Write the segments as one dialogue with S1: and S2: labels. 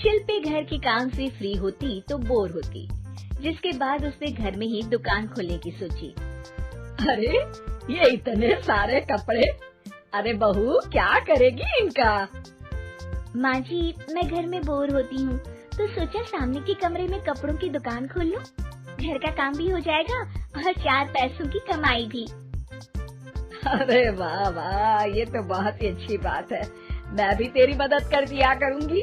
S1: शिल्पी घर के काम से फ्री होती तो बोर होती, जिसके बाद उसने घर में ही दुकान खोलने की सोची।
S2: अरे ये इतने सारे कपड़े, अरे बहू क्या करेगी इनका?
S1: माँ जी, मैं घर में बोर होती हूँ तो सोचा सामने के कमरे में कपड़ों की दुकान खोल लूं। घर का काम भी हो जाएगा और 4 पैसों की कमाई भी।
S2: अरे वाह वाह, ये तो बहुत ही अच्छी बात है। मैं भी तेरी मदद कर दिया करूँगी।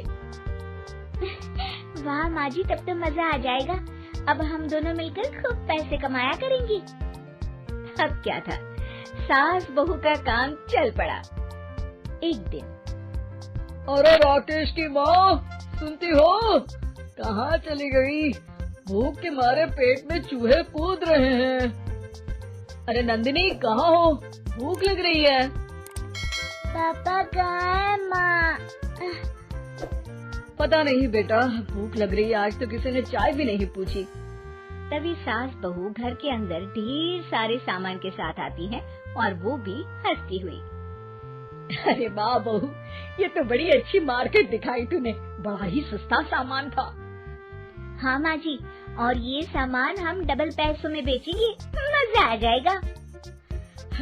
S1: वाह माँ जी, तब तो मजा आ जाएगा। अब हम दोनों मिलकर खूब पैसे कमाया करेंगे। अब क्या था, सास बहू का काम चल पड़ा। एक दिन,
S2: अरे राकेश की माँ, सुनती हो? कहाँ चली गई? भूख के मारे पेट में चूहे कूद रहे हैं। अरे नंदिनी, कहाँ हो? भूख लग रही है।
S1: पापा कहाँ है माँ?
S2: पता नहीं बेटा, भूख लग रही है। आज तो किसी ने चाय भी नहीं पूछी।
S1: तभी सास बहू घर के अंदर ढेर सारे सामान के साथ आती है और वो भी हंसती हुई।
S2: अरे वाह बहू, ये तो बड़ी अच्छी मार्केट दिखाई तूने। बड़ा ही सस्ता सामान था।
S1: हाँ माँ जी, और ये सामान हम डबल पैसों में बेचेंगे, मजा आ जाएगा।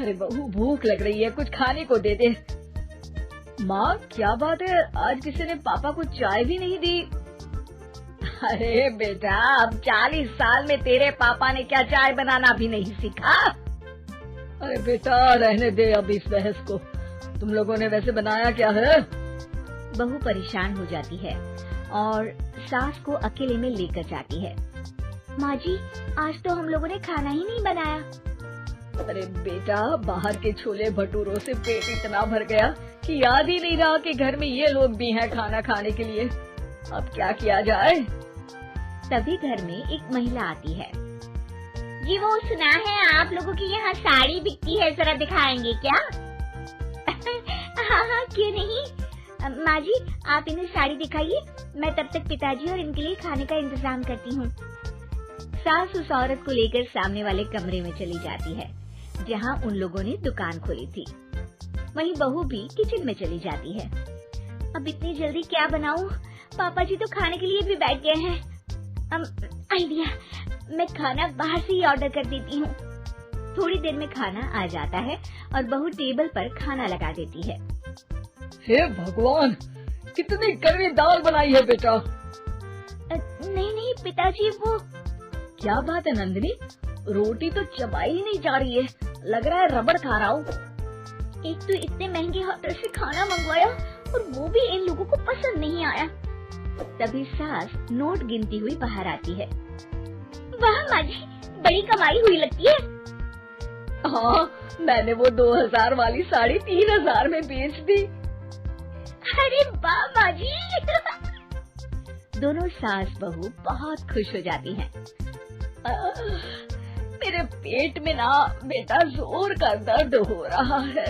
S2: अरे बहू, भूख लग रही है, कुछ खाने को दे दे। माँ क्या बात है, आज किसी ने पापा को चाय भी नहीं दी? अरे बेटा, अब 40 साल में तेरे पापा ने क्या चाय बनाना भी नहीं सीखा? अरे बेटा रहने दे अब इस बहस को। तुम लोगों ने वैसे बनाया क्या है?
S1: बहू परेशान हो जाती है और सास को अकेले में लेकर जाती है। माँ जी, आज तो हम लोगों ने खाना ही नहीं बनाया।
S2: अरे बेटा, बाहर के छोले भटूरों से पेट इतना भर गया कि याद ही नहीं रहा कि घर में ये लोग भी हैं खाना खाने के लिए। अब क्या किया जाए?
S1: तभी घर में एक महिला आती है। जी, वो सुना है आप लोगों की यहाँ साड़ी बिकती है, जरा दिखाएंगे क्या? हाँ, क्यों नहीं। माँ जी, आप इन्हें साड़ी दिखाइए, मैं तब तक पिताजी और इनके लिए खाने का इंतजाम करती हूँ। सास उस औरत को लेकर सामने वाले कमरे में चली जाती है जहाँ उन लोगों ने दुकान खोली थी। वहीं बहू भी किचन में चली जाती है। अब इतनी जल्दी क्या बनाऊं? पापा जी तो खाने के लिए भी बैठ गए हैं। आइडिया, मैं खाना बाहर से ही ऑर्डर कर देती हूँ। थोड़ी देर में खाना आ जाता है और बहू टेबल पर खाना लगा देती है।
S2: हे भगवान, कितनी कड़वी दाल बनाई है बेटा।
S1: नहीं पिताजी, वो
S2: क्या बात है नंदिनी, रोटी तो चबाई ही नहीं जा रही है, लग रहा है रबड़ खा रहा हूँ।
S1: एक तो इतने महंगे होटल से खाना मंगवाया और वो भी इन लोगों को पसंद नहीं आया। तभी सास नोट गिनती हुई बाहर आती है। वाह माँ जी, बड़ी कमाई हुई लगती है।
S2: हाँ, मैंने वो 2000 वाली साड़ी 3000 में बेच दी।
S1: अरे वाह माँ जी। दोनों सास बहू बहुत खुश हो जाती हैं।
S2: मेरे पेट में ना बेटा जोर का दर्द हो रहा है।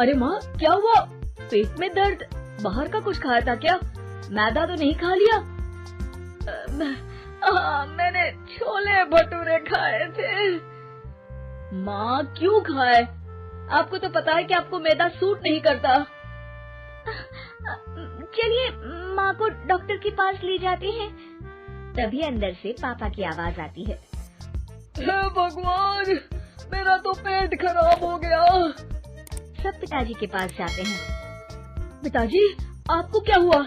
S2: अरे माँ, क्या हुआ? पेट में दर्द? बाहर का कुछ खाया था क्या? मैदा तो नहीं खा लिया? मैंने छोले भटूरे खाए थे। माँ क्यों खाए? आपको तो पता है कि आपको मैदा सूट नहीं करता।
S1: चलिए माँ को डॉक्टर के पास ले जाते हैं। तभी अंदर से पापा की आवाज आती है।
S2: हे भगवान, मेरा तो पेट खराब हो गया।
S1: सब पिताजी के पास जाते हैं।
S2: पिताजी, आपको क्या हुआ?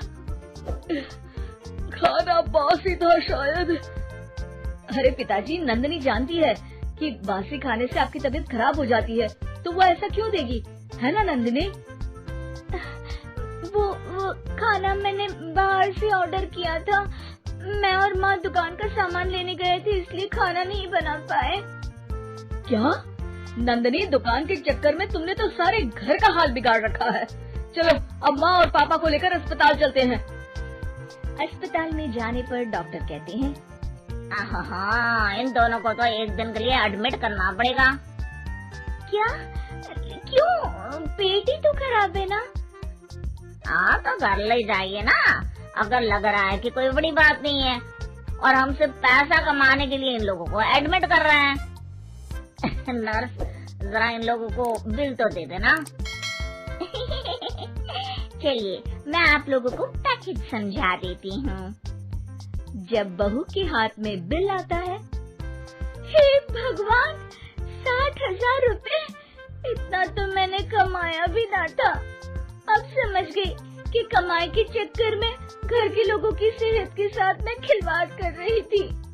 S2: खाना बासी था शायद। अरे पिताजी, नंदिनी जानती है कि बासी खाने से आपकी तबीयत खराब हो जाती है, तो वो ऐसा क्यों देगी, है ना नंदिनी?
S1: वो खाना मैंने बाहर से ऑर्डर किया था। मैं और माँ दुकान का सामान लेने गए थे, इसलिए खाना नहीं बना पाए।
S2: क्या नंदिनी, दुकान के चक्कर में तुमने तो सारे घर का हाल बिगाड़ रखा है। चलो अब माँ और पापा को लेकर अस्पताल चलते हैं।
S1: अस्पताल में जाने पर डॉक्टर कहते हैं, हाँ, इन दोनों को तो एक दिन के लिए एडमिट करना पड़ेगा। क्या? क्यों? पेट ही तो खराब है ना। हाँ, तो घर ले जाइए ना, अगर लग रहा है कि कोई बड़ी बात नहीं है और हम सिर्फ पैसा कमाने के लिए इन लोगों को एडमिट कर रहे हैं। नर्स, जरा इन लोगों को बिल तो दे देना। चलिए मैं आप लोगों को पैकेज समझा देती हूँ।
S2: जब बहू के हाथ में बिल आता है,
S1: हे भगवान, 60,000 रुपए! इतना तो मैंने कमाया भी ना था। अब समझ गई कि कमाई के चक्कर में घर के लोगों की सेहत के साथ मैं खिलवाड़ कर रही थी।